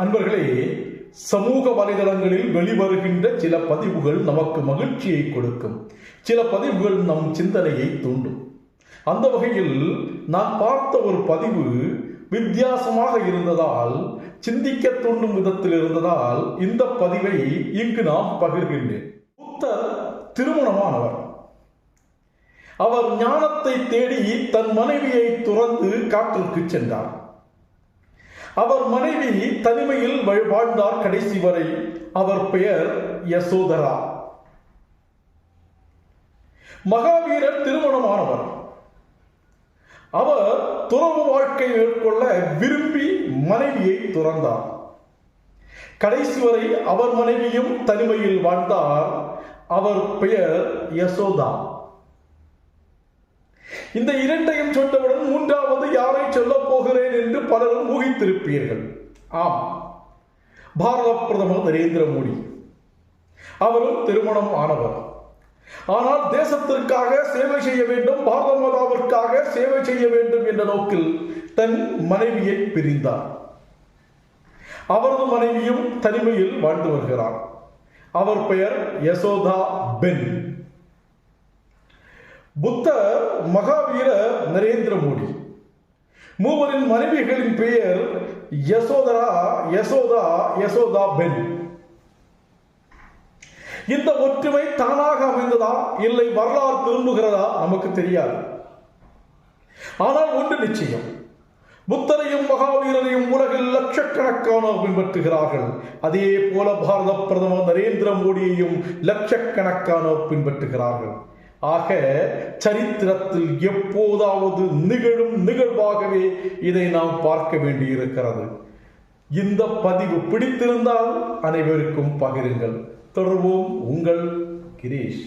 அன்பர்களே, சமூக வலைதளங்களில் வெளிவருகின்ற சில பதிவுகள் நமக்கு மகிழ்ச்சியை கொடுக்கும். சில பதிவுகள் நம் சிந்தனையை தூண்டும். அந்த வகையில் நான் பார்த்த ஒரு பதிவு வித்தியாசமாக இருந்ததால், சிந்திக்க தூண்டும் விதத்தில் இருந்ததால் இந்த பதிவை இங்கு நாம் பகிர்கின்றேன். புத்தர் திருமணமானவர். அவர் ஞானத்தை தேடி தன் மனைவியை துறந்து காட்டிற்கு சென்றார். அவர் மனைவி தனிமையில் வாழ்ந்தார் கடைசி வரை. அவர் பெயர் யசோதரா. மகாவீரர் திருமணமானவர். அவர் துறவு வாழ்க்கை மேற்கொள்ள விரும்பி மனைவியை துறந்தார். கடைசி வரை அவர் மனைவியும் தனிமையில் வாழ்ந்தார். அவர் பெயர் யசோதா. இந்த இரண்டையும் சொன்னவுடன் மூன்றாவது யாரை சொல்லப் போகிறேன் என்று பலரும் ஊகித்திருப்பீர்கள். ஆம், பாரத பிரதமர் நரேந்திர மோடி. அவரும் திருமணம் ஆனவர். ஆனால் தேசத்திற்காக சேவை செய்ய வேண்டும், பாரத மாதாவிற்காக சேவை செய்ய வேண்டும் என்ற நோக்கில் தன் மனைவியை பிரிந்தார். அவரது மனைவியும் தனிமையில் வாழ்ந்து வருகிறார். அவர் பெயர் யசோதா பென். புத்தர், மகாவீரர் நரேந்திர மோடி. மூவரின் மனைவிகளின் பெயர் யசோதரா, யசோதா, யசோதா பென். இந்த ஒற்றுமை தானாக அமைந்ததா இல்லை வரலாறு திரும்புகிறதா நமக்கு தெரியாது. ஆனால் ஒன்று நிச்சயம், புத்தரையும் மகாவீரரையும் உலகில் லட்சக்கணக்கானோர் பின்பற்றுகிறார்கள். அதே போல பாரத பிரதமர் நரேந்திர மோடியையும் லட்சக்கணக்கானோர் பின்பற்றுகிறார்கள். ஆக சரித்திரத்தில் எப்போதாவது நிகழும் நிகழ்வாகவே இதை நாம் பார்க்க வேண்டியிருக்கிறது. இந்த பதிவு பிடித்திருந்தால் அனைவருக்கும் பகிருங்கள். தொடர்வோம். உங்கள் கிரீஷ்.